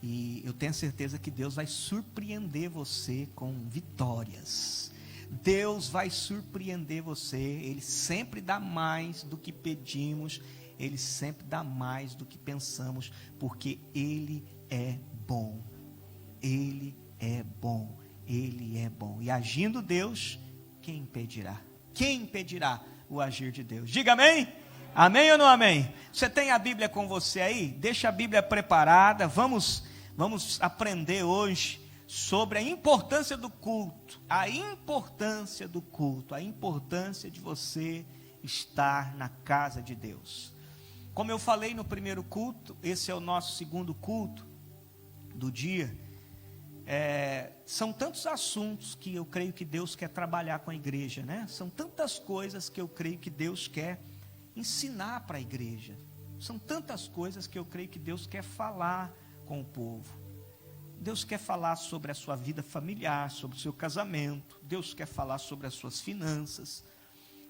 E eu tenho certeza que Deus vai surpreender você com vitórias. Deus vai surpreender você. Ele sempre dá mais do que pedimos. Ele sempre dá mais do que pensamos. Porque Ele é bom. Ele é bom. Ele é bom. E agindo Deus, quem impedirá? Quem impedirá o agir de Deus? Diga amém. Amém ou não amém? Você tem a Bíblia com você aí? Deixa a Bíblia preparada. Vamos aprender hoje sobre a importância do culto. A importância do culto. A importância de você estar na casa de Deus. Como eu falei no primeiro culto, esse é o nosso segundo culto do dia. São tantos assuntos que eu creio que Deus quer trabalhar com a igreja, né? São tantas coisas que eu creio que Deus quer ensinar para a igreja. São tantas coisas que eu creio que Deus quer falar com o povo. Deus quer falar sobre a sua vida familiar, sobre o seu casamento. Deus quer falar sobre as suas finanças.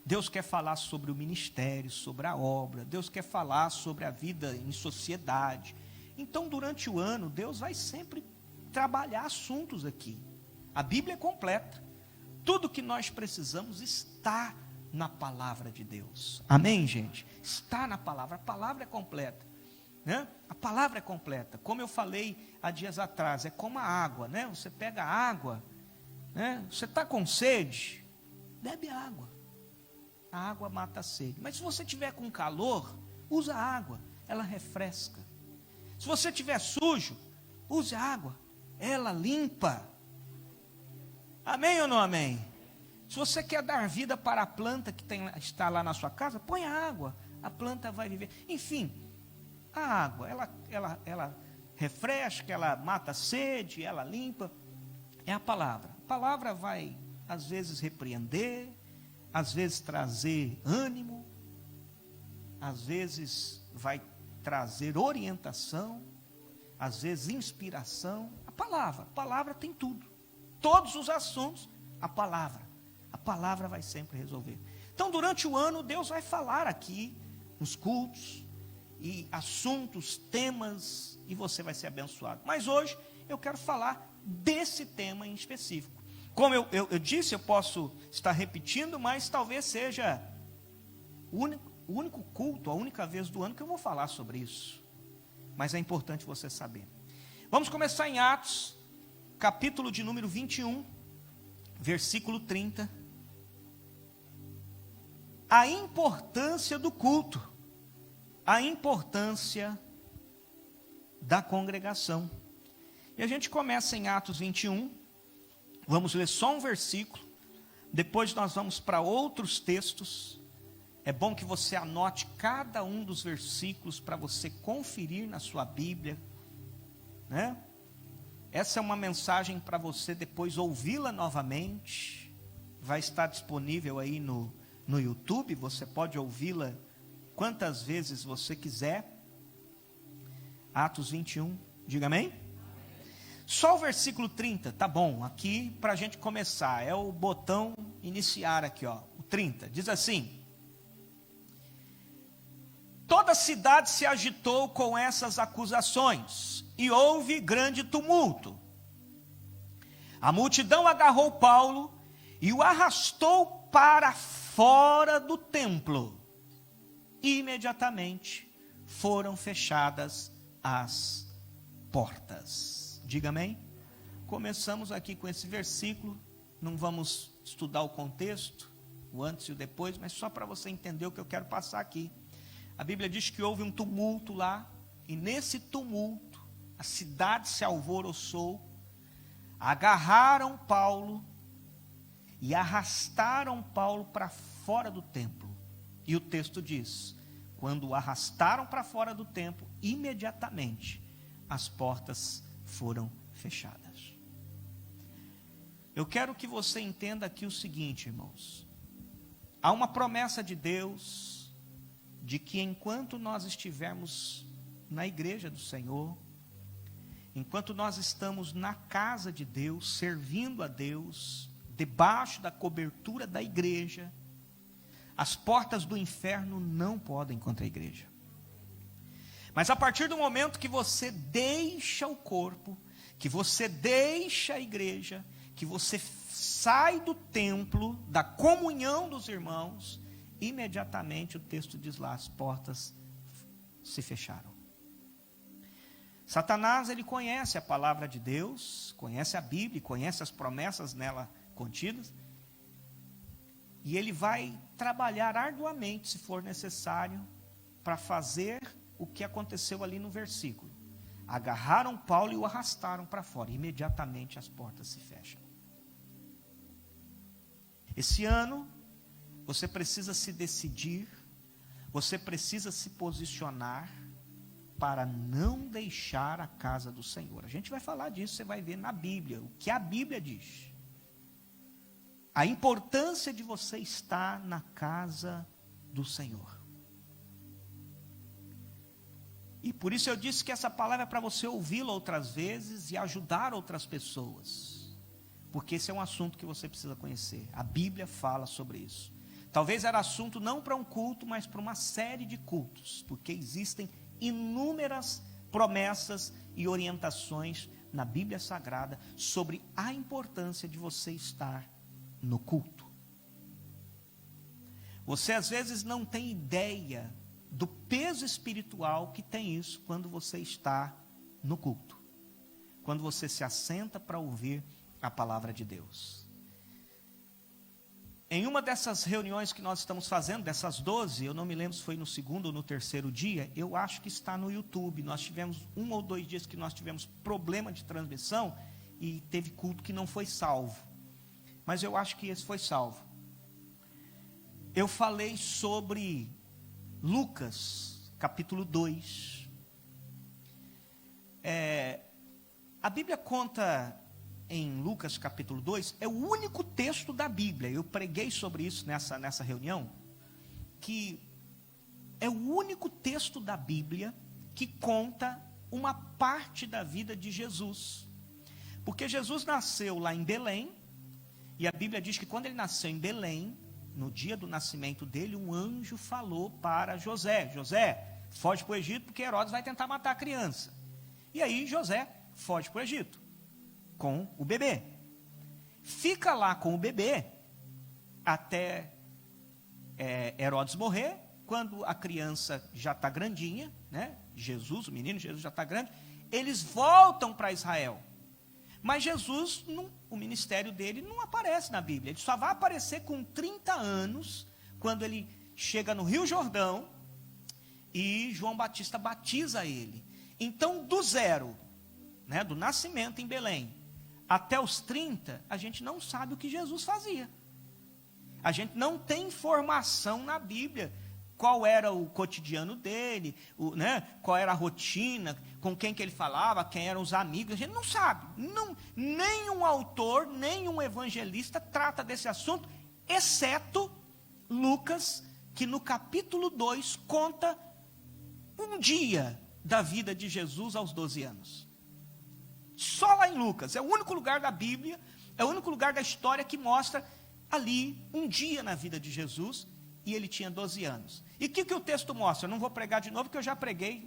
Deus quer falar sobre o ministério, sobre a obra. Deus quer falar sobre a vida em sociedade. Então, durante o ano, Deus vai sempre trabalhar assuntos aqui. A Bíblia é completa. Tudo que nós precisamos está na palavra de Deus. Amém, gente? Está na palavra. A palavra é completa, né? A palavra é completa. Como eu falei há dias atrás, é como a água, né? Você pega a água, né? Você está com sede, bebe água. A água mata a sede. Mas se você tiver com calor, usa a água, ela refresca. Se você tiver sujo, use a água, ela limpa. Amém ou não amém? Se você quer dar vida para a planta que está lá na sua casa, põe a água, a planta vai viver. Enfim, a água, ela refresca, ela mata a sede, ela limpa. É a palavra. A palavra vai, às vezes, repreender, às vezes trazer ânimo, às vezes vai trazer orientação, às vezes inspiração. A palavra tem tudo. Todos os assuntos, a palavra vai sempre resolver. Então, durante o ano, Deus vai falar aqui, nos cultos, e assuntos, temas, e você vai ser abençoado. Mas hoje, eu quero falar desse tema em específico. Como eu disse, eu posso estar repetindo, mas talvez seja o único culto, a única vez do ano que eu vou falar sobre isso. Mas é importante você saber. Vamos começar em Atos, capítulo de número 21, versículo 30. A importância do culto, a importância da congregação. E a gente começa em Atos 21, vamos ler só um versículo, depois nós vamos para outros textos. É bom que você anote cada um dos versículos para você conferir na sua Bíblia, né? Essa é uma mensagem para você depois ouvi-la novamente. Vai estar disponível aí no YouTube, você pode ouvi-la quantas vezes você quiser. Atos 21, diga amém? Só o versículo 30, tá bom, aqui para a gente começar, é o botão iniciar aqui, ó, o 30, diz assim: toda a cidade se agitou com essas acusações, e houve grande tumulto. A multidão agarrou Paulo e o arrastou para fora do templo. E imediatamente foram fechadas as portas. Diga amém? Começamos aqui com esse versículo. Não vamos estudar o contexto, o antes e o depois, mas só para você entender o que eu quero passar aqui. A Bíblia diz que houve um tumulto lá, e nesse tumulto, a cidade se alvoroçou, agarraram Paulo e arrastaram Paulo para fora do templo. E o texto diz: quando o arrastaram para fora do templo, imediatamente as portas foram fechadas. Eu quero que você entenda aqui o seguinte, irmãos. Há uma promessa de Deus, de que enquanto nós estivermos na igreja do Senhor, enquanto nós estamos na casa de Deus, servindo a Deus, debaixo da cobertura da igreja, as portas do inferno não podem contra a igreja. Mas a partir do momento que você deixa o corpo, que você deixa a igreja, que você sai do templo, da comunhão dos irmãos, imediatamente o texto diz lá, as portas se fecharam. Satanás, ele conhece a palavra de Deus, conhece a Bíblia, conhece as promessas nela contidas, e ele vai trabalhar arduamente, se for necessário, para fazer o que aconteceu ali no versículo. Agarraram Paulo e o arrastaram para fora. Imediatamente as portas se fecham. Esse ano, você precisa se decidir, você precisa se posicionar para não deixar a casa do Senhor. A gente vai falar disso, você vai ver na Bíblia, o que a Bíblia diz. A importância de você estar na casa do Senhor. E por isso eu disse que essa palavra é para você ouvi-la outras vezes e ajudar outras pessoas. Porque esse é um assunto que você precisa conhecer. A Bíblia fala sobre isso. Talvez era assunto não para um culto, mas para uma série de cultos. Porque existem inúmeras promessas e orientações na Bíblia Sagrada sobre a importância de você estar no culto. Você às vezes não tem ideia do peso espiritual que tem isso quando você está no culto. Quando você se assenta para ouvir a palavra de Deus. Em uma dessas reuniões que nós estamos fazendo, dessas 12, eu não me lembro se foi no segundo ou no terceiro dia, eu acho que está no YouTube. Nós tivemos 1 ou 2 dias que nós tivemos problema de transmissão e teve culto que não foi salvo. Mas eu acho que esse foi salvo. Eu falei sobre Lucas, capítulo 2. A Bíblia conta em Lucas, capítulo 2, é o único texto da Bíblia, eu preguei sobre isso nessa reunião, que é o único texto da Bíblia que conta uma parte da vida de Jesus. Porque Jesus nasceu lá em Belém, e a Bíblia diz que quando ele nasceu em Belém, no dia do nascimento dele, um anjo falou para José: José, foge para o Egito, porque Herodes vai tentar matar a criança. E aí José foge para o Egito, com o bebê. Fica lá com o bebê, até Herodes morrer. Quando a criança já está grandinha, né? Jesus, o menino Jesus já está grande, eles voltam para Israel. Mas Jesus, o ministério dele não aparece na Bíblia. Ele só vai aparecer com 30 anos, quando ele chega no Rio Jordão, e João Batista batiza ele. Então, do zero, né, do nascimento em Belém, até os 30, a gente não sabe o que Jesus fazia. A gente não tem informação na Bíblia. Qual era o cotidiano dele, qual era a rotina, com quem que ele falava, quem eram os amigos, a gente não sabe. Nenhum autor, nenhum evangelista trata desse assunto, exceto Lucas, que no capítulo 2 conta um dia da vida de Jesus aos 12 anos. Só lá em Lucas, é o único lugar da Bíblia, é o único lugar da história que mostra ali um dia na vida de Jesus, e ele tinha 12 anos. E o que o texto mostra? Eu não vou pregar de novo, porque eu já preguei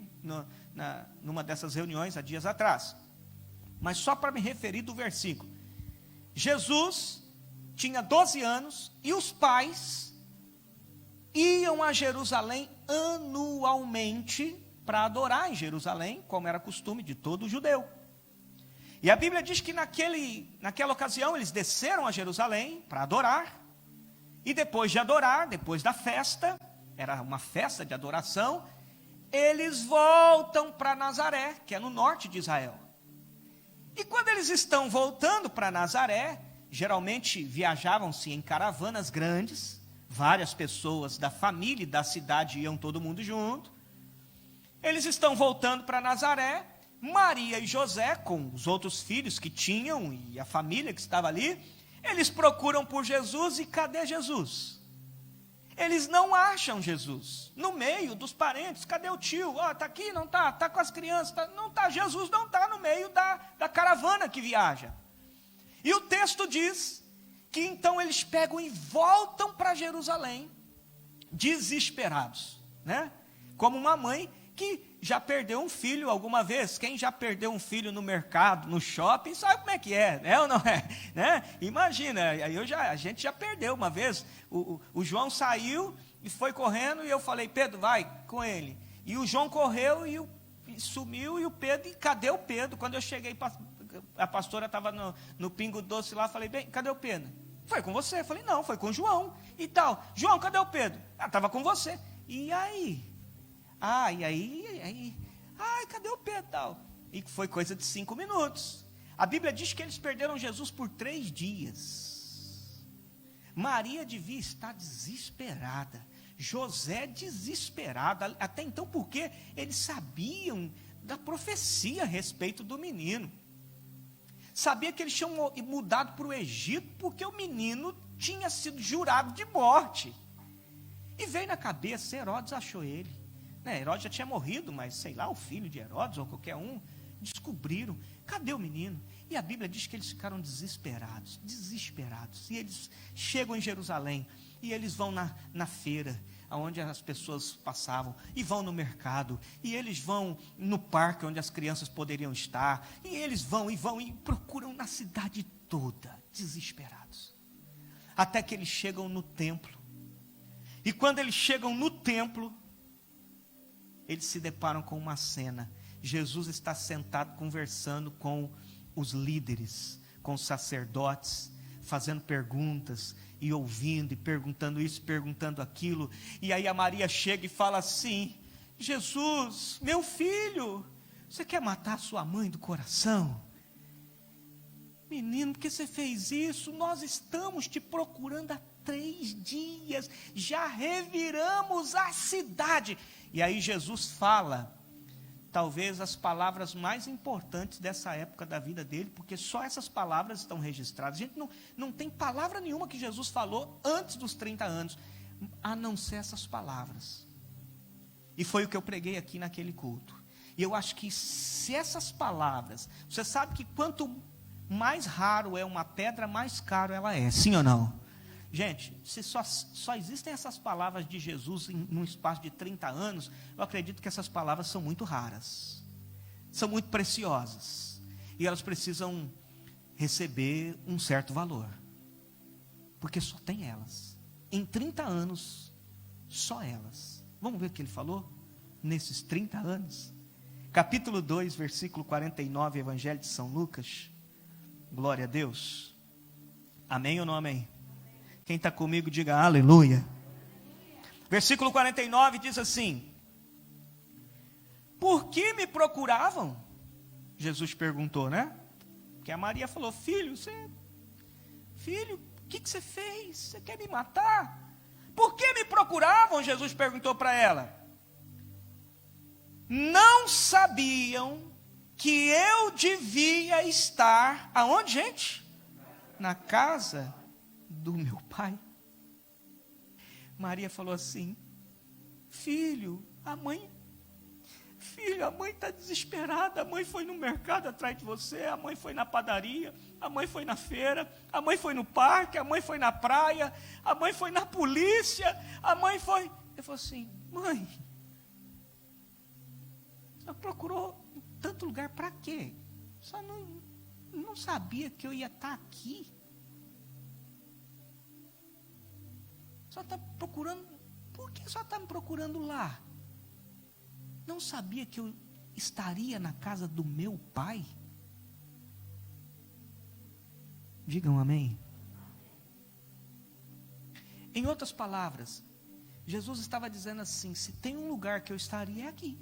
numa dessas reuniões há dias atrás. Mas só para me referir do versículo. Jesus tinha 12 anos e os pais iam a Jerusalém anualmente para adorar em Jerusalém, como era costume de todo judeu. E a Bíblia diz que naquela ocasião eles desceram a Jerusalém para adorar. E depois de adorar, depois da festa, era uma festa de adoração, eles voltam para Nazaré, que é no norte de Israel. E quando eles estão voltando para Nazaré, geralmente viajavam-se em caravanas grandes, várias pessoas da família e da cidade iam todo mundo junto. Eles estão voltando para Nazaré, Maria e José, com os outros filhos que tinham e a família que estava ali, eles procuram por Jesus, e cadê Jesus? Eles não acham Jesus. No meio dos parentes, cadê o tio? Está aqui, não está? Está com as crianças? Não está. Jesus não está no meio da caravana que viaja. E o texto diz que então eles pegam e voltam para Jerusalém, desesperados, né? Como uma mãe que já perdeu um filho alguma vez? Quem já perdeu um filho no mercado, no shopping, sabe como é que é, né? Ou não é? Né? Imagina, a gente já perdeu uma vez. O João saiu e foi correndo, e eu falei, Pedro, vai com ele. E o João correu e sumiu, e o Pedro, e cadê o Pedro? Quando eu cheguei, a pastora estava no Pingo Doce lá, falei, bem, cadê o Pedro? Foi com você. Eu falei, não, foi com o João e tal. João, cadê o Pedro? Estava com você. E aí? Cadê o Pedro? Tal. E foi coisa de 5 minutos. A Bíblia diz que eles perderam Jesus por 3 dias. Maria devia estar desesperada. José desesperado. Até então, porque eles sabiam da profecia a respeito do menino. Sabia que eles tinham mudado para o Egito, porque o menino tinha sido jurado de morte. E veio na cabeça, Herodes achou ele. Herodes já tinha morrido, mas sei lá, o filho de Herodes ou qualquer um, descobriram, cadê o menino? E a Bíblia diz que eles ficaram desesperados. E eles chegam em Jerusalém, e eles vão na feira, onde as pessoas passavam, e vão no mercado, e eles vão no parque, onde as crianças poderiam estar, e eles vão e procuram na cidade toda, desesperados. Até que eles chegam no templo. E quando eles chegam no templo, eles se deparam com uma cena. Jesus está sentado conversando com os líderes, com os sacerdotes, fazendo perguntas, e ouvindo, e perguntando isso, perguntando aquilo. E aí a Maria chega e fala assim, Jesus, meu filho, você quer matar sua mãe do coração? Menino, por que você fez isso? Nós estamos te procurando há 3 dias, já reviramos a cidade. E aí Jesus fala, talvez as palavras mais importantes dessa época da vida dele, porque só essas palavras estão registradas. A gente não tem palavra nenhuma que Jesus falou antes dos 30 anos, a não ser essas palavras. E foi o que eu preguei aqui naquele culto. E eu acho que se essas palavras, você sabe que quanto mais raro é uma pedra, mais caro ela é, sim ou não? Gente, se só existem essas palavras de Jesus num espaço de 30 anos, eu acredito que essas palavras são muito raras, são muito preciosas, e elas precisam receber um certo valor, porque só tem elas, em 30 anos, só elas. Vamos ver o que ele falou, nesses 30 anos, capítulo 2, versículo 49, Evangelho de São Lucas, glória a Deus, amém ou não amém? Quem está comigo, diga aleluia. Versículo 49 diz assim, por que me procuravam? Jesus perguntou, né? Porque a Maria falou, filho, o que você fez? Você quer me matar? Por que me procuravam? Jesus perguntou para ela. Não sabiam que eu devia estar, aonde, gente? Na casa do meu pai. Maria falou assim, filho, a mãe está desesperada, a mãe foi no mercado atrás de você, a mãe foi na padaria, a mãe foi na feira, a mãe foi no parque, a mãe foi na praia, a mãe foi na polícia, a mãe foi... Eu falei assim, mãe, você procurou em tanto lugar para quê? Só não sabia que eu ia estar aqui. Só está procurando, por que só está me procurando lá? Não sabia que eu estaria na casa do meu pai? Digam amém. Em outras palavras, Jesus estava dizendo assim, se tem um lugar que eu estaria é aqui.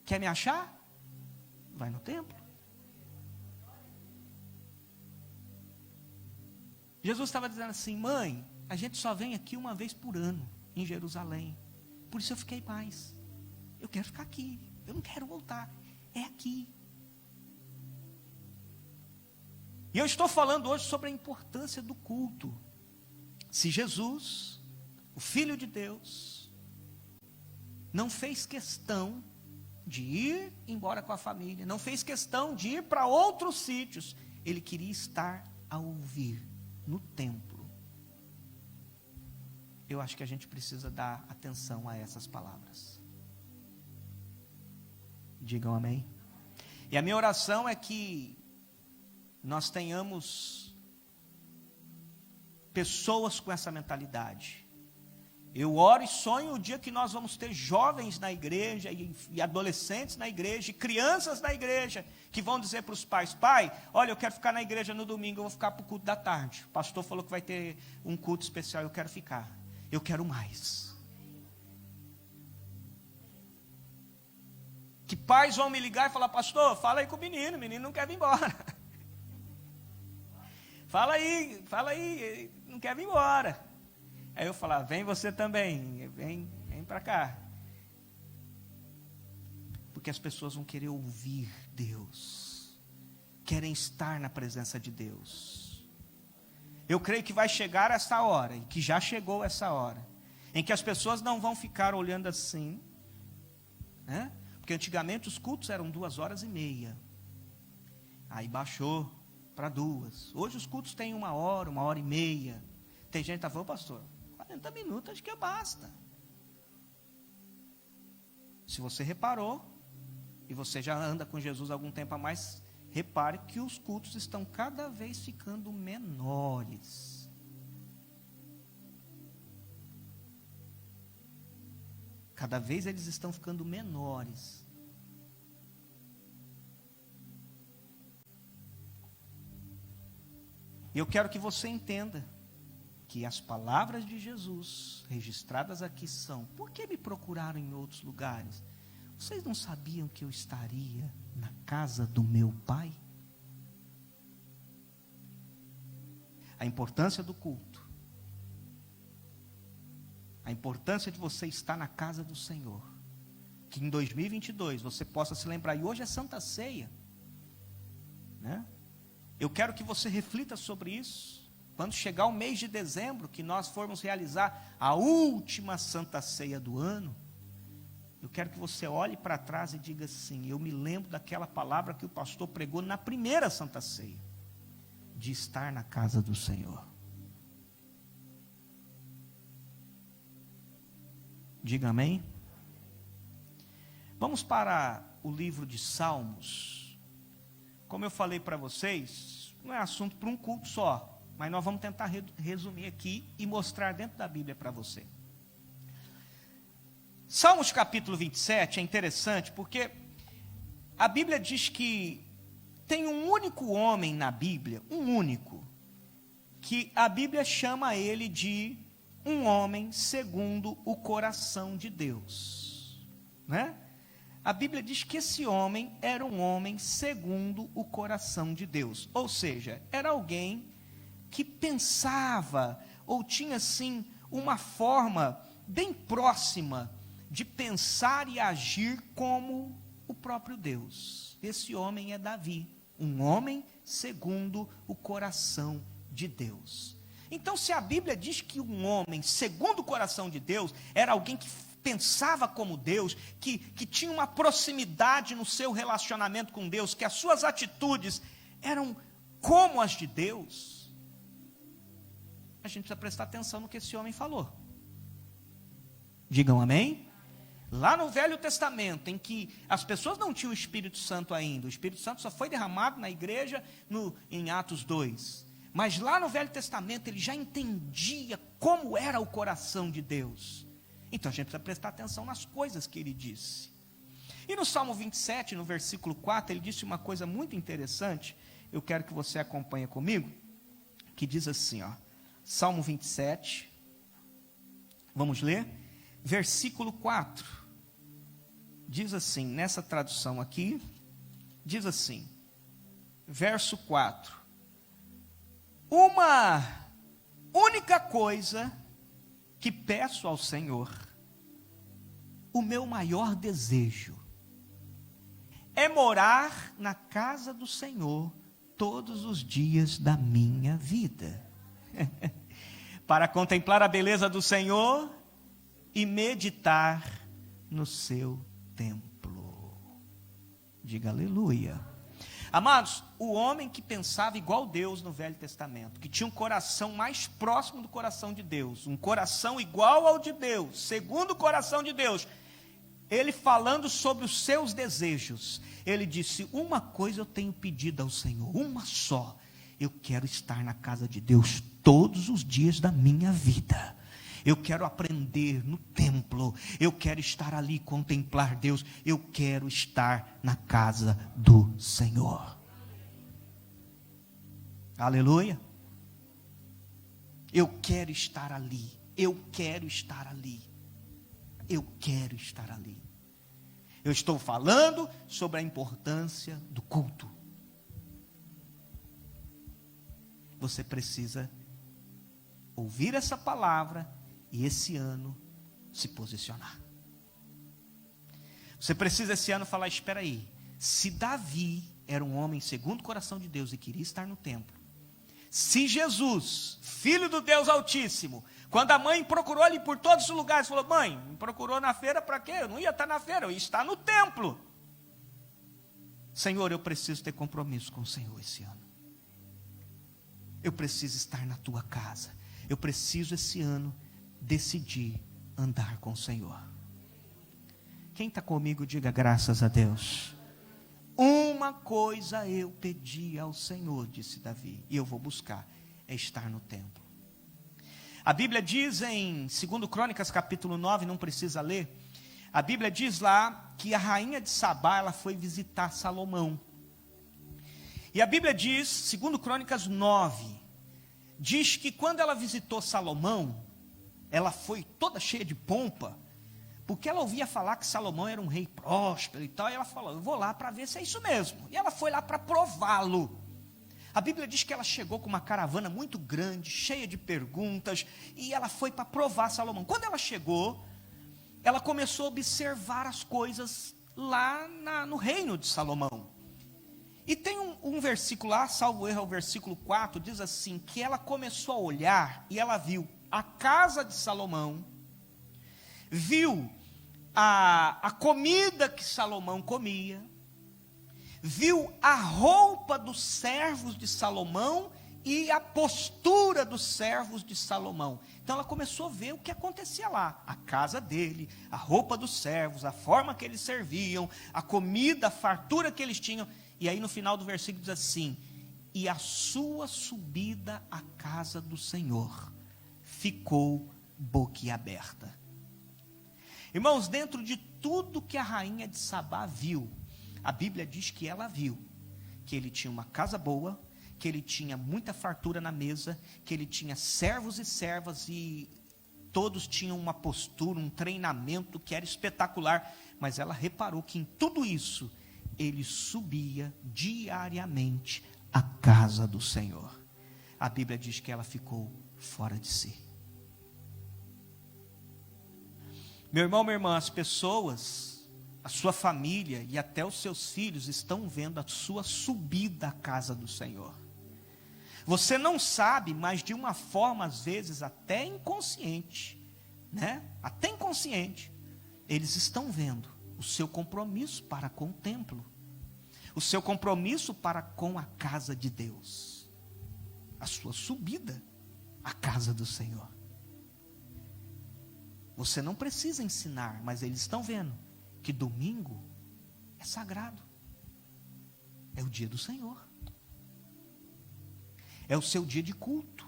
Quer me achar? Vai no templo. Jesus estava dizendo assim, mãe, a gente só vem aqui uma vez por ano, em Jerusalém. Por isso eu fiquei mais. Eu quero ficar aqui, eu não quero voltar. É aqui. E eu estou falando hoje sobre a importância do culto. Se Jesus, o Filho de Deus, não fez questão de ir embora com a família, não fez questão de ir para outros sítios, ele queria estar a ouvir no templo. eu acho que a gente precisa dar atenção a essas palavras. Digam amém. E a minha oração é que nós tenhamos pessoas com essa mentalidade. Eu oro e sonho o dia que nós vamos ter jovens na igreja e adolescentes na igreja e crianças na igreja que vão dizer para os pais: pai, olha, eu quero ficar na igreja no domingo, eu vou ficar para o culto da tarde. O pastor falou que vai ter um culto especial, eu quero ficar. Eu quero mais. Que pais vão me ligar e falar: pastor, fala aí com o menino não quer vir embora. Fala aí, não quer vir embora. Aí eu falar: vem você também, vem para cá. Porque as pessoas vão querer ouvir Deus, querem estar na presença de Deus. Eu creio que vai chegar essa hora, e que já chegou essa hora, em que as pessoas não vão ficar olhando assim, né? Porque antigamente os cultos eram 2h30, aí baixou para 2. Hoje os cultos têm 1h, 1h30. Tem gente que está falando: pastor, 40 minutos acho que basta. Se você reparou, e você já anda com Jesus há algum tempo a mais, repare que os cultos estão cada vez ficando menores. Cada vez eles estão ficando menores. E eu quero que você entenda que as palavras de Jesus registradas aqui são: por que me procuraram em outros lugares? Vocês não sabiam que eu estaria na casa do meu Pai? A importância do culto, a importância de você estar na casa do Senhor, que em 2022 você possa se lembrar. E hoje é Santa Ceia, né? Eu quero que você reflita sobre isso. Quando chegar o mês de dezembro, que nós formos realizar a última Santa Ceia do ano, eu quero que você olhe para trás e diga assim: eu me lembro daquela palavra que o pastor pregou na primeira Santa Ceia, de estar na casa do Senhor. Diga amém. Vamos para o livro de Salmos. Como eu falei para vocês, não é assunto para um culto só, mas nós vamos tentar resumir aqui e mostrar dentro da Bíblia para você. Salmos capítulo 27 é interessante porque a Bíblia diz que tem um único homem na Bíblia, um único, que a Bíblia chama ele de um homem segundo o coração de Deus, né? A Bíblia diz que esse homem era um homem segundo o coração de Deus, ou seja, era alguém que pensava, ou tinha assim, uma forma bem próxima de pensar e agir como o próprio Deus. Esse homem é Davi, um homem segundo o coração de Deus. Então, se a Bíblia diz que um homem segundo o coração de Deus era alguém que pensava como Deus, que tinha uma proximidade no seu relacionamento com Deus, que as suas atitudes eram como as de Deus, a gente precisa prestar atenção no que esse homem falou. Digam amém? Lá no Velho Testamento, em que as pessoas não tinham o Espírito Santo ainda, o Espírito Santo só foi derramado na igreja em Atos 2. Mas lá no Velho Testamento ele já entendia como era o coração de Deus. Então a gente precisa prestar atenção nas coisas que ele disse. E no Salmo 27, no versículo 4, ele disse uma coisa muito interessante. Eu quero que você acompanhe comigo, que diz assim, ó, Salmo 27, vamos ler? Versículo 4, diz assim, nessa tradução aqui, diz assim, verso 4, uma única coisa que peço ao Senhor, o meu maior desejo, é morar na casa do Senhor todos os dias da minha vida, para contemplar a beleza do Senhor e meditar no seu templo. Diga aleluia. Amados, o homem que pensava igual Deus no Velho Testamento, que tinha um coração mais próximo do coração de Deus, um coração igual ao de Deus, segundo o coração de Deus, ele falando sobre os seus desejos, ele disse: uma coisa eu tenho pedido ao Senhor, uma só, eu quero estar na casa de Deus todos os dias da minha vida. Eu quero aprender no templo, eu quero estar ali, contemplar Deus, eu quero estar na casa do Senhor. Aleluia. Eu quero estar ali, eu quero estar ali, eu quero estar ali. Eu estou falando sobre a importância do culto. Você precisa ouvir essa palavra e esse ano se posicionar. Você precisa esse ano falar: espera aí, se Davi era um homem segundo o coração de Deus e queria estar no templo, se Jesus, filho do Deus Altíssimo, quando a mãe procurou ali por todos os lugares, falou: mãe, me procurou na feira para quê? Eu não ia estar na feira, eu ia estar no templo. Senhor, eu preciso ter compromisso com o Senhor esse ano. Eu preciso estar na tua casa. Eu preciso esse ano decidir andar com o Senhor. Quem está comigo, diga graças a Deus. Uma coisa eu pedi ao Senhor, disse Davi, e eu vou buscar, é estar no templo. A Bíblia diz em 2 Crônicas capítulo 9, não precisa ler, a Bíblia diz lá que a rainha de Sabá, ela foi visitar Salomão. E a Bíblia diz, 2 Crônicas 9, diz que quando ela visitou Salomão, ela foi toda cheia de pompa, porque ela ouvia falar que Salomão era um rei próspero e tal, e ela falou: eu vou lá para ver se é isso mesmo. E ela foi lá para prová-lo. A Bíblia diz que ela chegou com uma caravana muito grande, cheia de perguntas, e ela foi para provar Salomão. Quando ela chegou, ela começou a observar as coisas lá no reino de Salomão. E tem um versículo lá, salvo erro, é o versículo 4, diz assim, que ela começou a olhar, e ela viu a casa de Salomão, viu a comida que Salomão comia, viu a roupa dos servos de Salomão e a postura dos servos de Salomão. Então ela começou a ver o que acontecia lá, a casa dele, a roupa dos servos, a forma que eles serviam, a comida, a fartura que eles tinham. E aí no final do versículo diz assim: e a sua subida à casa do Senhor ficou boquiaberta. Irmãos, dentro de tudo que a rainha de Sabá viu, a Bíblia diz que ela viu que ele tinha uma casa boa, que ele tinha muita fartura na mesa, que ele tinha servos e servas e todos tinham uma postura, um treinamento que era espetacular, mas ela reparou que em tudo isso ele subia diariamente à casa do Senhor. A Bíblia diz que ela ficou fora de si. Meu irmão, minha irmã, as pessoas, a sua família e até os seus filhos estão vendo a sua subida à casa do Senhor. Você não sabe, mas de uma forma às vezes até inconsciente, né? Até inconsciente, eles estão vendo o seu compromisso para com o templo, o seu compromisso para com a casa de Deus, a sua subida à casa do Senhor. Você não precisa ensinar, mas eles estão vendo que domingo é sagrado, é o dia do Senhor, é o seu dia de culto,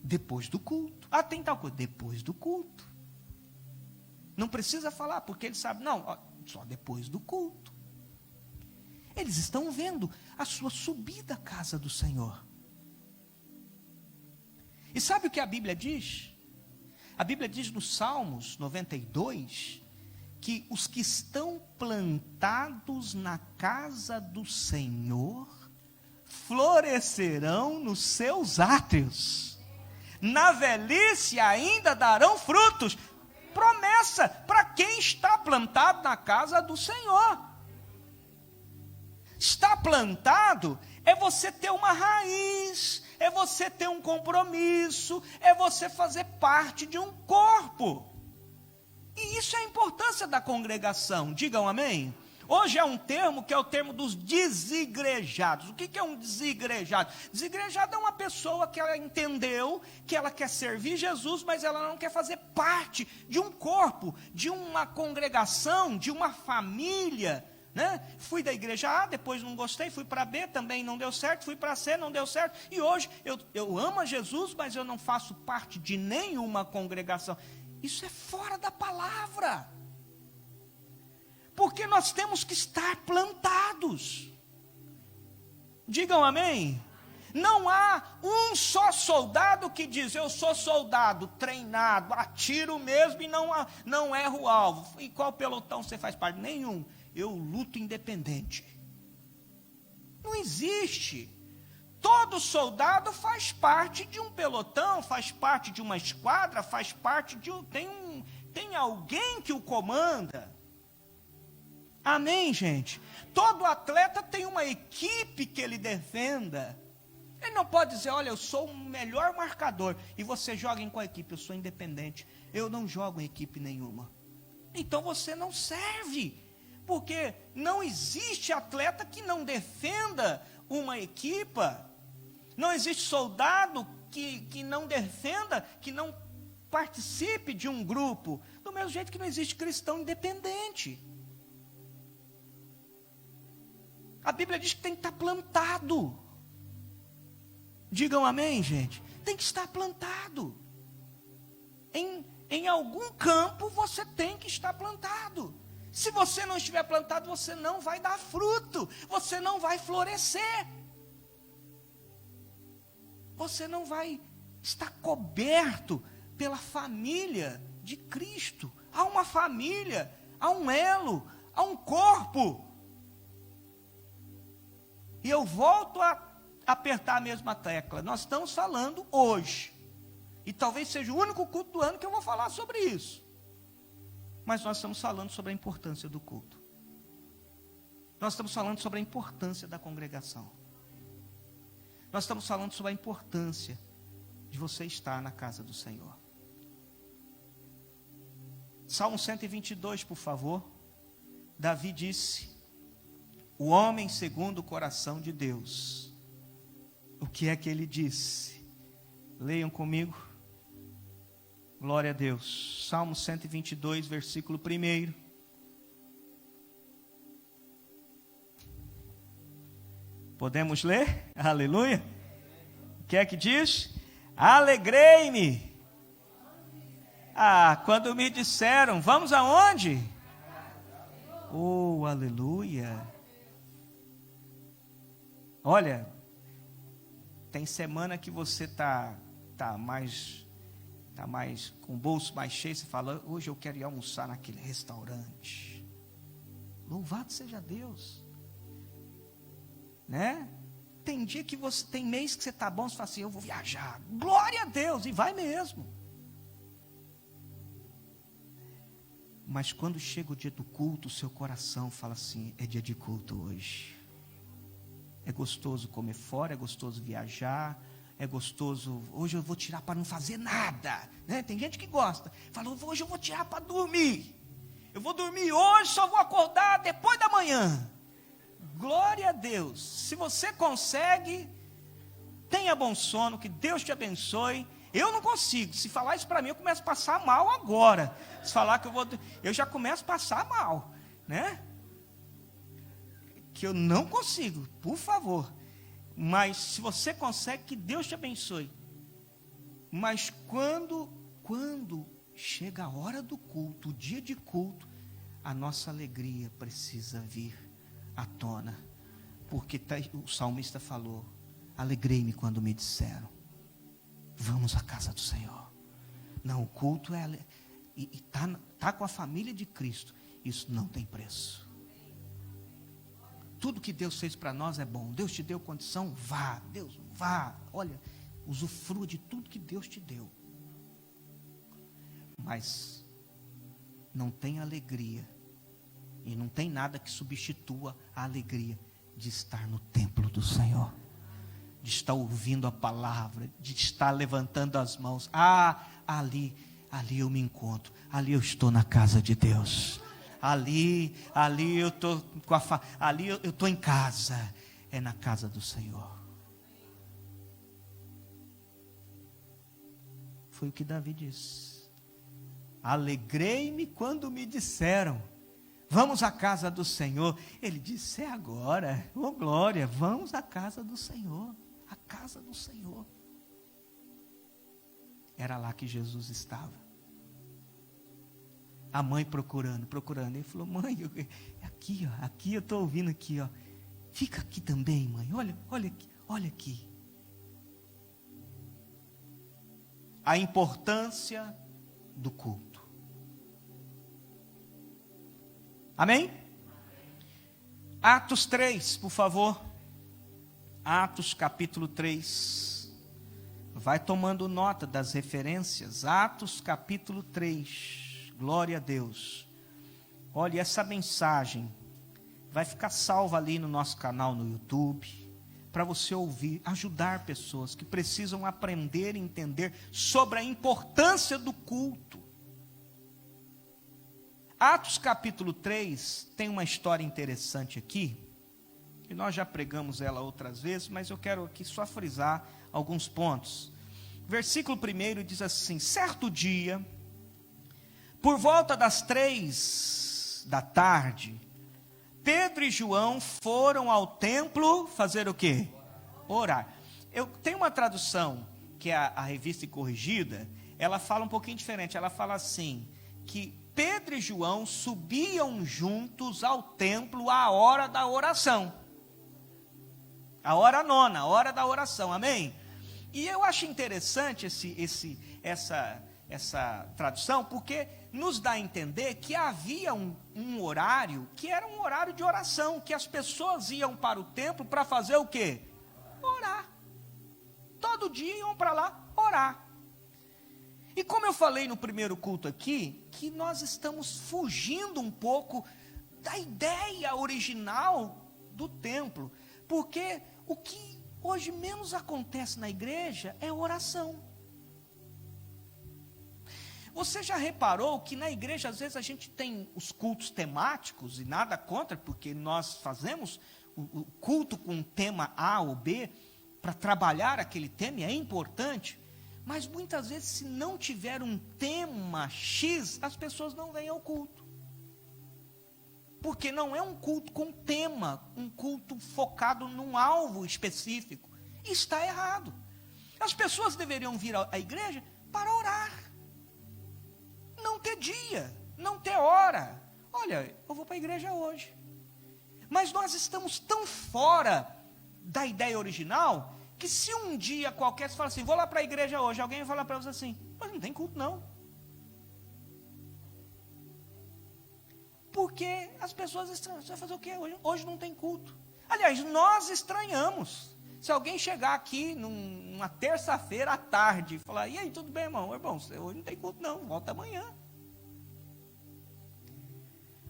depois do culto. Ah, tem tal coisa, depois do culto. Não precisa falar, porque eles sabem, não, só depois do culto. Eles estão vendo a sua subida à casa do Senhor. E sabe o que a Bíblia diz? A Bíblia diz no Salmos 92, que os que estão plantados na casa do Senhor, florescerão nos seus átrios, na velhice ainda darão frutos. Promessa para quem está plantado na casa do Senhor. Estar plantado é você ter uma raiz, é você ter um compromisso, é você fazer parte de um corpo. E isso é a importância da congregação, digam amém. Hoje é um termo que é o termo dos desigrejados. O que é um desigrejado? Desigrejado é uma pessoa que ela entendeu que ela quer servir Jesus, mas ela não quer fazer parte de um corpo, de uma congregação, de uma família, né? Fui da igreja A, depois não gostei, fui para B, também não deu certo, fui para C, não deu certo, e hoje eu amo a Jesus, mas eu não faço parte de nenhuma congregação. Isso é fora da palavra, porque nós temos que estar plantados. Digam amém. Não há um só soldado que diz: eu sou soldado, treinado, atiro mesmo e não erro o alvo. E qual pelotão você faz parte? Nenhum. Eu luto independente. Não existe. Todo soldado faz parte de um pelotão, faz parte de uma esquadra, faz parte de tem alguém que o comanda. Amém, gente? Todo atleta tem uma equipe que ele defenda. Ele não pode dizer: olha, eu sou o melhor marcador, e você joga em qual equipe? Eu sou independente, eu não jogo em equipe nenhuma. Então você não serve, porque não existe atleta que não defenda uma equipa. Não existe soldado que não defenda, que não participe de um grupo. Do mesmo jeito que não existe cristão independente. A Bíblia diz que tem que estar plantado. Digam amém, gente? Tem que estar plantado. Em algum campo você tem que estar plantado. Se você não estiver plantado, você não vai dar fruto. Você não vai florescer. Você não vai estar coberto pela família de Cristo. Há uma família, há um elo, há um corpo. E eu volto a apertar a mesma tecla. Nós estamos falando hoje, e talvez seja o único culto do ano que eu vou falar sobre isso, mas nós estamos falando sobre a importância do culto. Nós estamos falando sobre a importância da congregação. Nós estamos falando sobre a importância de você estar na casa do Senhor. Salmo 122, por favor. Davi disse: o homem segundo o coração de Deus. O que é que ele disse? Leiam comigo. Glória a Deus. Salmo 122, versículo 1. Podemos ler? Aleluia. O que é que diz? Alegrei-me. Quando me disseram: vamos aonde? Oh, aleluia. Olha, tem semana que você tá mais com o bolso mais cheio, você fala: hoje eu quero ir almoçar naquele restaurante. Louvado seja Deus. Né? Tem dia que tem mês que você está bom, você fala assim: eu vou viajar. Glória a Deus, e vai mesmo. Mas quando chega o dia do culto, o seu coração fala assim: é dia de culto hoje. É gostoso comer fora, é gostoso viajar, é gostoso. Hoje eu vou tirar para não fazer nada, né? Tem gente que gosta. Fala: hoje eu vou tirar para dormir. Eu vou dormir hoje, só vou acordar depois da manhã. Glória a Deus. Se você consegue, tenha bom sono, que Deus te abençoe. Eu não consigo. Se falar isso para mim, eu começo a passar mal agora. Se falar que eu já começo a passar mal, né? Que eu não consigo, por favor. Mas se você consegue, que Deus te abençoe. Mas quando chega a hora do culto, o dia de culto, a nossa alegria precisa vir à tona, porque o salmista falou: alegrei-me quando me disseram, vamos à casa do Senhor. Não, o culto tá com a família de Cristo, isso não tem preço. Tudo que Deus fez para nós é bom. Deus te deu condição, vá. Deus, vá. Olha, usufrua de tudo que Deus te deu. Mas não tem alegria, e não tem nada que substitua a alegria de estar no templo do Senhor, de estar ouvindo a palavra, de estar levantando as mãos. Ali eu me encontro, ali eu estou na casa de Deus, ali eu estou ali eu estou em casa. É na casa do Senhor. Foi o que Davi disse. Alegrei-me quando me disseram: vamos à casa do Senhor. Ele disse: é agora, oh glória, vamos à casa do Senhor. A casa do Senhor. Era lá que Jesus estava. A mãe procurando. Ele falou: mãe, aqui eu estou ouvindo aqui, ó. Fica aqui também, mãe. Olha aqui. A importância do culto. Amém? Atos 3, por favor. Atos capítulo 3. Vai tomando nota das referências. Atos capítulo 3. Glória a Deus. Olha, essa mensagem vai ficar salva ali no nosso canal no YouTube, para você ouvir, ajudar pessoas que precisam aprender e entender sobre a importância do culto. Atos capítulo 3 tem uma história interessante aqui, e nós já pregamos ela outras vezes, mas eu quero aqui só frisar alguns pontos. Versículo 1 diz assim: certo dia, por volta das 3 da tarde, Pedro e João foram ao templo fazer o quê? Orar. Eu tenho uma tradução, que é a Revista Corrigida, ela fala um pouquinho diferente. Ela fala assim, que Pedro e João subiam juntos ao templo à hora da oração. A hora nona, a hora da oração, amém? E eu acho interessante essa tradução, porque nos dá a entender que havia um horário, que era um horário de oração, que as pessoas iam para o templo para fazer o quê? Orar. Todo dia iam para lá orar. E como eu falei no primeiro culto aqui, que nós estamos fugindo um pouco da ideia original do templo, porque o que hoje menos acontece na igreja é oração. Você já reparou que na igreja às vezes a gente tem os cultos temáticos, e nada contra, porque nós fazemos o culto com um tema A ou B, para trabalhar aquele tema, e é importante, mas muitas vezes se não tiver um tema X, as pessoas não vêm ao culto. Porque não é um culto com tema, um culto focado num alvo específico. Está errado. As pessoas deveriam vir à igreja para orar. Não ter dia, não ter hora. Olha, eu vou para a igreja hoje. Mas nós estamos tão fora da ideia original, que se um dia qualquer você fala assim, vou lá para a igreja hoje, alguém vai falar para você assim, mas não tem culto não. Porque as pessoas estranham. Você vai fazer o quê? Hoje não tem culto. Aliás, nós estranhamos. Se alguém chegar aqui numa terça-feira à tarde e falar, e aí, tudo bem, irmão? Irmão, hoje não tem culto não, volta amanhã.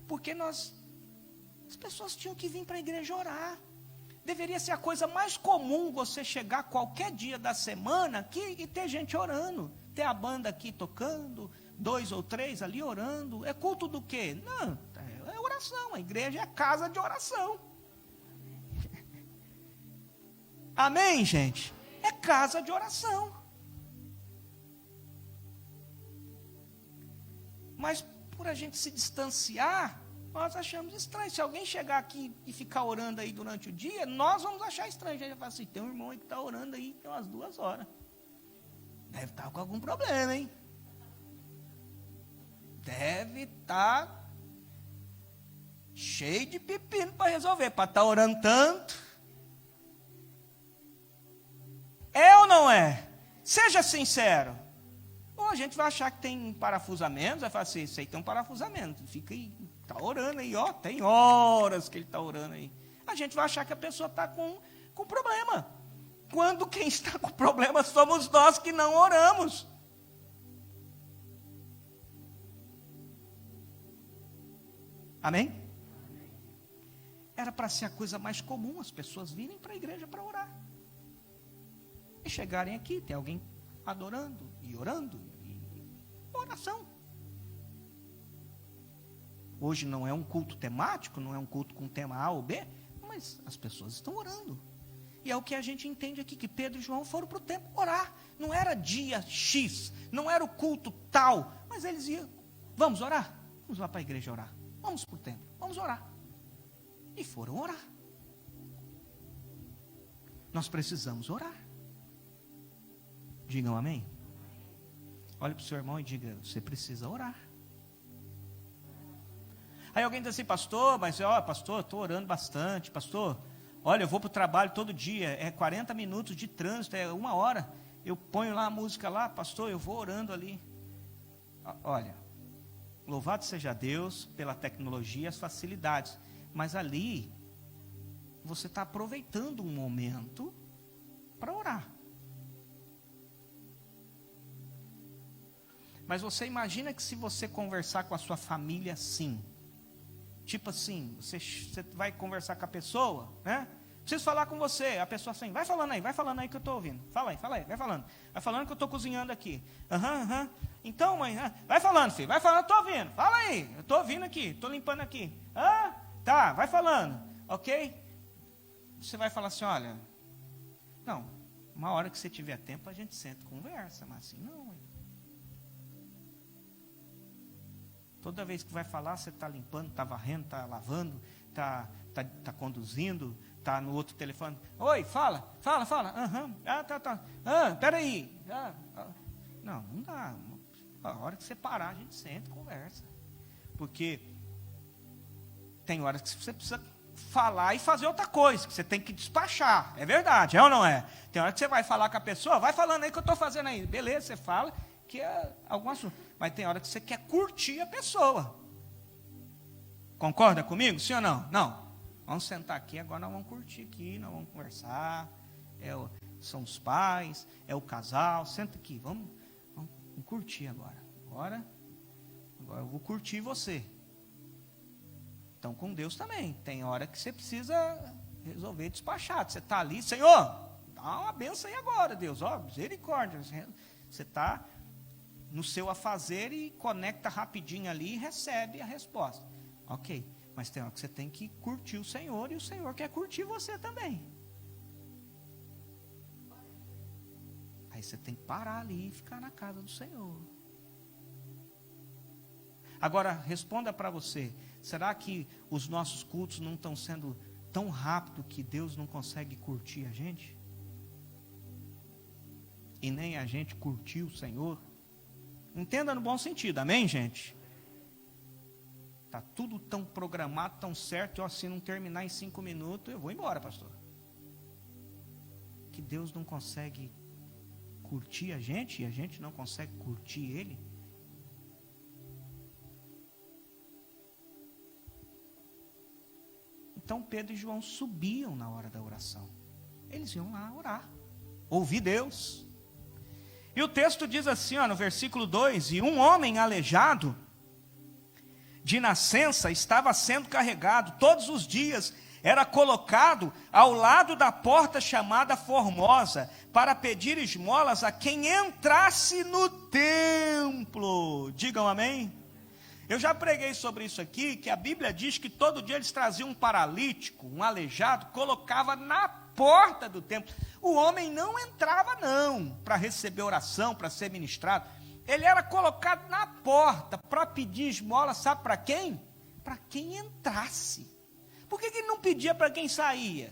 Porque as pessoas tinham que vir para a igreja orar. Deveria ser a coisa mais comum você chegar qualquer dia da semana aqui e ter gente orando. Ter a banda aqui tocando, 2 ou 3 ali orando. É culto do quê? Não, é oração. A igreja é casa de oração. Amém, gente? É casa de oração. Mas por a gente se distanciar, nós achamos estranho. Se alguém chegar aqui e ficar orando aí durante o dia, nós vamos achar estranho. A gente vai falar assim, tem um irmão aí que está orando aí, tem umas 2 horas. Deve estar com algum problema, hein? Deve estar cheio de pepino para resolver, para estar orando tanto. É ou não é? Seja sincero. Ou a gente vai achar que tem parafusamento, vai falar assim, isso aí tem um parafusamento, fica aí, está orando aí, ó, tem horas que ele está orando aí. A gente vai achar que a pessoa está com problema. Quando quem está com problema somos nós que não oramos. Amém? Era para ser a coisa mais comum, as pessoas virem para a igreja para orar. E chegarem aqui, tem alguém adorando e orando, e oração. Hoje não é um culto temático, não é um culto com tema A ou B, mas as pessoas estão orando. E é o que a gente entende aqui, que Pedro e João foram para o templo orar. Não era dia X, não era o culto tal, mas eles iam, vamos orar? Vamos lá para a igreja orar. Vamos para o templo, vamos orar. E foram orar. Nós precisamos orar. Digam amém. Olhe para o seu irmão e diga, você precisa orar. Aí alguém diz assim, pastor, mas pastor, estou orando bastante, pastor, olha, eu vou para o trabalho todo dia, é 40 minutos de trânsito, é 1 hora, eu ponho lá a música lá, pastor, eu vou orando ali. Olha, louvado seja Deus pela tecnologia e as facilidades, mas ali, você está aproveitando um momento para orar. Mas você imagina que se você conversar com a sua família assim, tipo assim, você vai conversar com a pessoa, né? Preciso falar com você, a pessoa assim, vai falando aí que eu estou ouvindo. Fala aí, vai falando. Vai falando que eu estou cozinhando aqui. Então, mãe, vai falando, filho, vai falando, eu estou ouvindo. Fala aí, eu estou ouvindo aqui, estou limpando aqui. Tá, vai falando, ok? Você vai falar assim, olha, não, uma hora que você tiver tempo a gente senta e conversa, mas assim não. Toda vez que vai falar, você está limpando, está varrendo, está lavando, está conduzindo, está no outro telefone. Oi, fala. Tá. Peraí. Não dá. A hora que você parar, a gente senta e conversa. Porque tem horas que você precisa falar e fazer outra coisa, que você tem que despachar. É verdade, é ou não é? Tem hora que você vai falar com a pessoa, vai falando aí que eu estou fazendo aí. Beleza, você fala que é algum assunto. Mas tem hora que você quer curtir a pessoa. Concorda comigo? Sim ou não? Não. Vamos sentar aqui, agora nós vamos curtir aqui, nós vamos conversar. São os pais, é o casal. Senta aqui, vamos curtir agora. Agora eu vou curtir você. Então com Deus também. Tem hora que você precisa resolver despachar. Você está ali, Senhor, dá uma benção aí agora, Deus. Misericórdia. Você está no seu afazer e conecta rapidinho ali e recebe a resposta. Ok, mas tem hora que você tem que curtir o Senhor e o Senhor quer curtir você também. Aí você tem que parar ali e ficar na casa do Senhor. Agora, responda para você, será que os nossos cultos não estão sendo tão rápido que Deus não consegue curtir a gente? E nem a gente curtir o Senhor? Entenda no bom sentido, amém, gente? Está tudo tão programado, tão certo, se não terminar em 5 minutos, eu vou embora, pastor. Que Deus não consegue curtir a gente, e a gente não consegue curtir Ele. Então Pedro e João subiam na hora da oração. Eles iam lá orar, ouvir Deus. E o texto diz assim, no versículo 2, e um homem aleijado de nascença estava sendo carregado todos os dias, era colocado ao lado da porta chamada Formosa, para pedir esmolas a quem entrasse no templo. Digam amém? Eu já preguei sobre isso aqui, que a Bíblia diz que todo dia eles traziam um paralítico, um aleijado, colocava na porta do templo. O homem não entrava não, para receber oração, para ser ministrado. Ele era colocado na porta para pedir esmola, sabe para quem? Para quem entrasse. Por que ele não pedia para quem saía?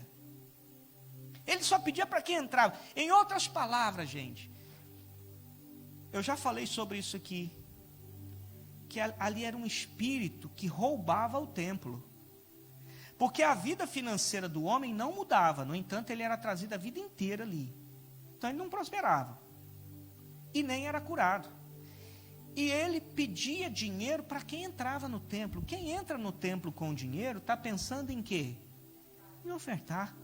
Ele só pedia para quem entrava. Em outras palavras, gente, eu já falei sobre isso aqui, que ali era um espírito que roubava o templo. Porque a vida financeira do homem não mudava, no entanto, ele era trazido a vida inteira ali. Então ele não prosperava. E nem era curado. E ele pedia dinheiro para quem entrava no templo. Quem entra no templo com dinheiro está pensando em quê? Em ofertar.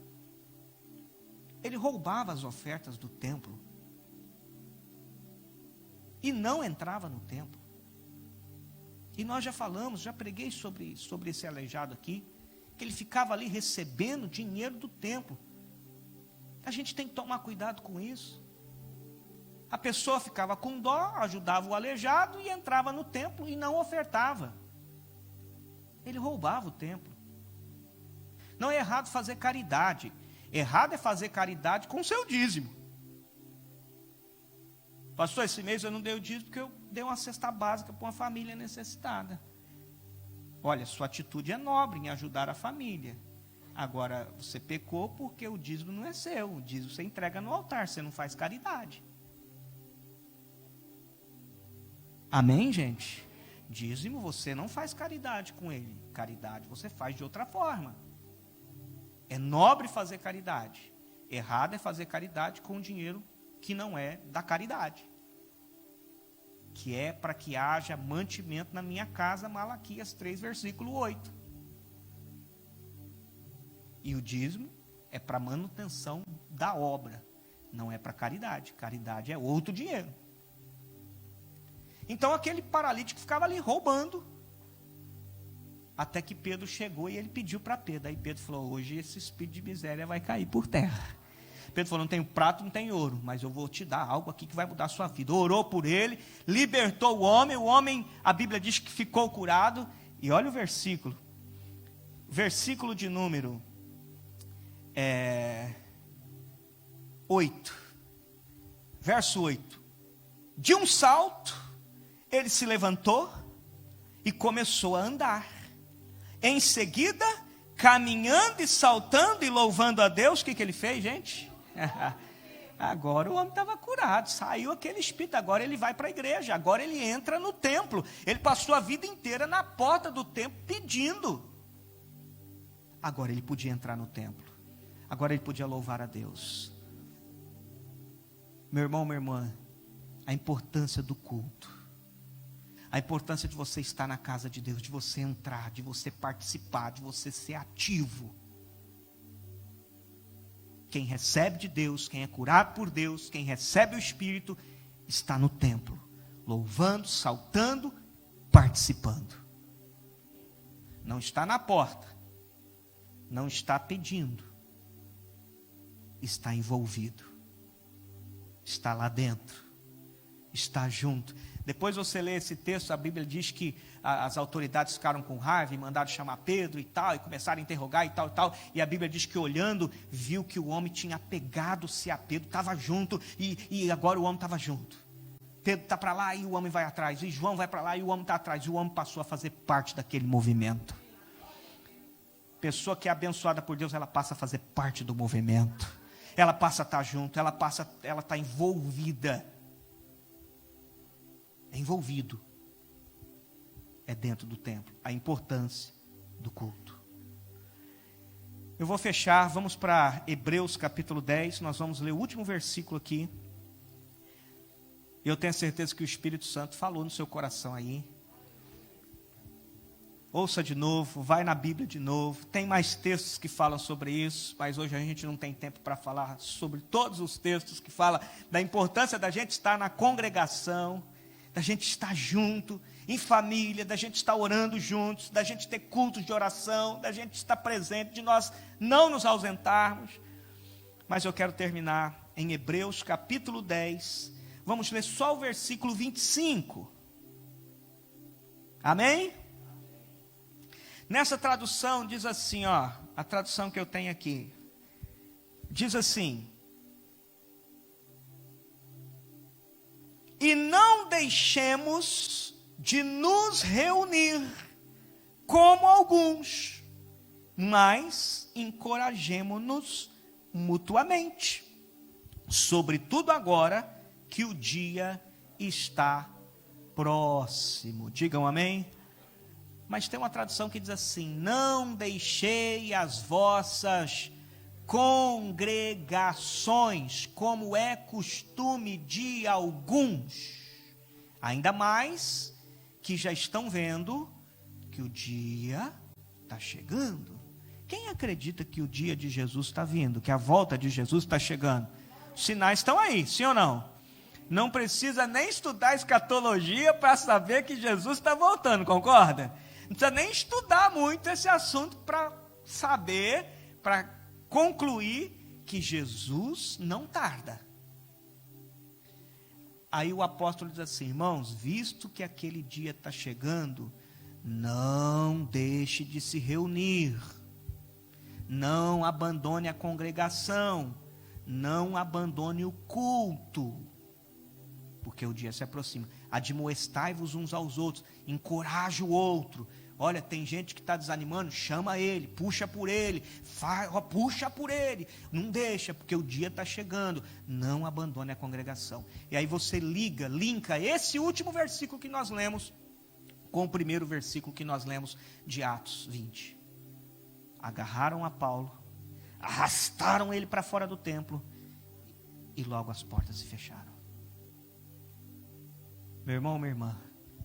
Ele roubava as ofertas do templo. E não entrava no templo. E nós já falamos, já preguei sobre esse aleijado aqui, que ele ficava ali recebendo dinheiro do templo. A gente tem que tomar cuidado com isso. A pessoa ficava com dó, ajudava o aleijado e entrava no templo e não ofertava. Ele roubava o templo. Não é errado fazer caridade. Errado é fazer caridade com o seu dízimo. Pastor, esse mês eu não dei o dízimo porque eu dei uma cesta básica para uma família necessitada. Olha, sua atitude é nobre em ajudar a família. Agora, você pecou porque o dízimo não é seu. O dízimo você entrega no altar, você não faz caridade. Amém, gente? Dízimo você não faz caridade com ele. Caridade você faz de outra forma. É nobre fazer caridade. Errado é fazer caridade com dinheiro que não é da caridade. Que é para que haja mantimento na minha casa, Malaquias 3, versículo 8. E o dízimo é para manutenção da obra, não é para caridade. Caridade é outro dinheiro. Então aquele paralítico ficava ali roubando, até que Pedro chegou e ele pediu para Pedro. Aí Pedro falou: hoje esse espírito de miséria vai cair por terra. Pedro falou: não tenho prato, não tenho ouro, mas eu vou te dar algo aqui que vai mudar a sua vida. Orou por ele, libertou o homem, a Bíblia diz que ficou curado. E olha o versículo de número 8, verso 8. De um salto, ele se levantou e começou a andar. Em seguida, caminhando e saltando e louvando a Deus, o que ele fez, gente? Agora o homem estava curado, saiu aquele espírito, agora ele vai para a igreja, agora ele entra no templo. Ele passou a vida inteira na porta do templo pedindo. Agora ele podia entrar no templo, agora ele podia louvar a Deus. Meu irmão, minha irmã, a importância do culto, a importância de você estar na casa de Deus, de você entrar, de você participar, de você ser ativo. Quem recebe de Deus, quem é curado por Deus, quem recebe o Espírito, está no templo, louvando, saltando, participando. Não está na porta, não está pedindo, está envolvido, está lá dentro, está junto. Depois você lê esse texto, a Bíblia diz que as autoridades ficaram com raiva e mandaram chamar Pedro e tal, e começaram a interrogar e tal, e a Bíblia diz que olhando, viu que o homem tinha apegado-se a Pedro, estava junto, e agora o homem estava junto. Pedro está para lá e o homem vai atrás, e João vai para lá e o homem está atrás, e o homem passou a fazer parte daquele movimento. Pessoa que é abençoada por Deus, ela passa a fazer parte do movimento, ela passa a estar junto, ela está envolvida. É envolvido, é dentro do templo, a importância do culto. Eu vou fechar, vamos para Hebreus capítulo 10, nós vamos ler o último versículo aqui. Eu tenho certeza que o Espírito Santo falou no seu coração aí. Ouça de novo, vai na Bíblia de novo, tem mais textos que falam sobre isso, mas hoje a gente não tem tempo para falar sobre todos os textos que falam da importância da gente estar na congregação, da gente estar junto, em família, da gente estar orando juntos, da gente ter cultos de oração, da gente estar presente, de nós não nos ausentarmos. Mas eu quero terminar em Hebreus capítulo 10, vamos ler só o versículo 25. Amém? Nessa tradução diz assim, ó, a tradução que eu tenho aqui, diz assim: e não deixemos de nos reunir como alguns, mas encorajemo-nos mutuamente, sobretudo agora que o dia está próximo. Digam amém? Mas tem uma tradução que diz assim: não deixei as vossas congregações, como é costume de alguns, ainda mais que já estão vendo que o dia está chegando. Quem acredita que o dia de Jesus está vindo, que a volta de Jesus está chegando? Os sinais estão aí, sim ou não? Não precisa nem estudar escatologia para saber que Jesus está voltando, concorda? Não precisa nem estudar muito esse assunto para saber, para concluir que Jesus não tarda. Aí o apóstolo diz assim: irmãos, visto que aquele dia está chegando, Não deixe de se reunir. Não abandone a congregação. Não abandone o culto. Porque o dia se aproxima. Admoestai-vos uns aos outros. Encoraje o outro. Olha, tem gente que está desanimando, chama ele, puxa por ele, puxa por ele, não deixa, porque o dia está chegando. Não abandone a congregação. E aí você linka esse último versículo que nós lemos com o primeiro versículo que nós lemos de Atos 20. Agarraram a Paulo, arrastaram ele para fora do templo, e logo as portas se fecharam. Meu irmão, minha irmã,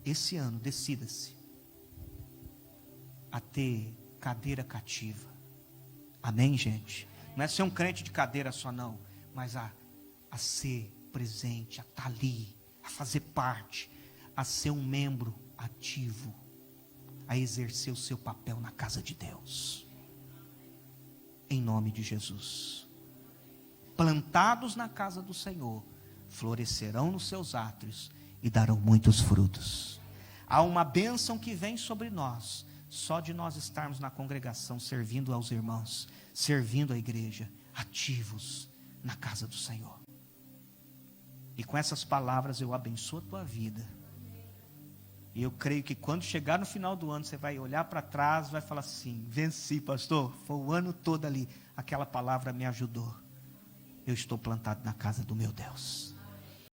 esse ano decida-se a ter cadeira cativa. Amém, gente? Não é ser um crente de cadeira só não, mas a ser presente, a estar ali, a fazer parte, a ser um membro ativo, a exercer o seu papel na casa de Deus. Em nome de Jesus. Plantados na casa do Senhor, florescerão nos seus átrios e darão muitos frutos. Há uma bênção que vem sobre nós, só de nós estarmos na congregação, servindo aos irmãos, servindo a igreja, ativos na casa do Senhor. E com essas palavras eu abençoo a tua vida. E eu creio que quando chegar no final do ano, você vai olhar para trás e vai falar assim: venci, pastor, foi o ano todo ali, aquela palavra me ajudou. Eu estou plantado na casa do meu Deus.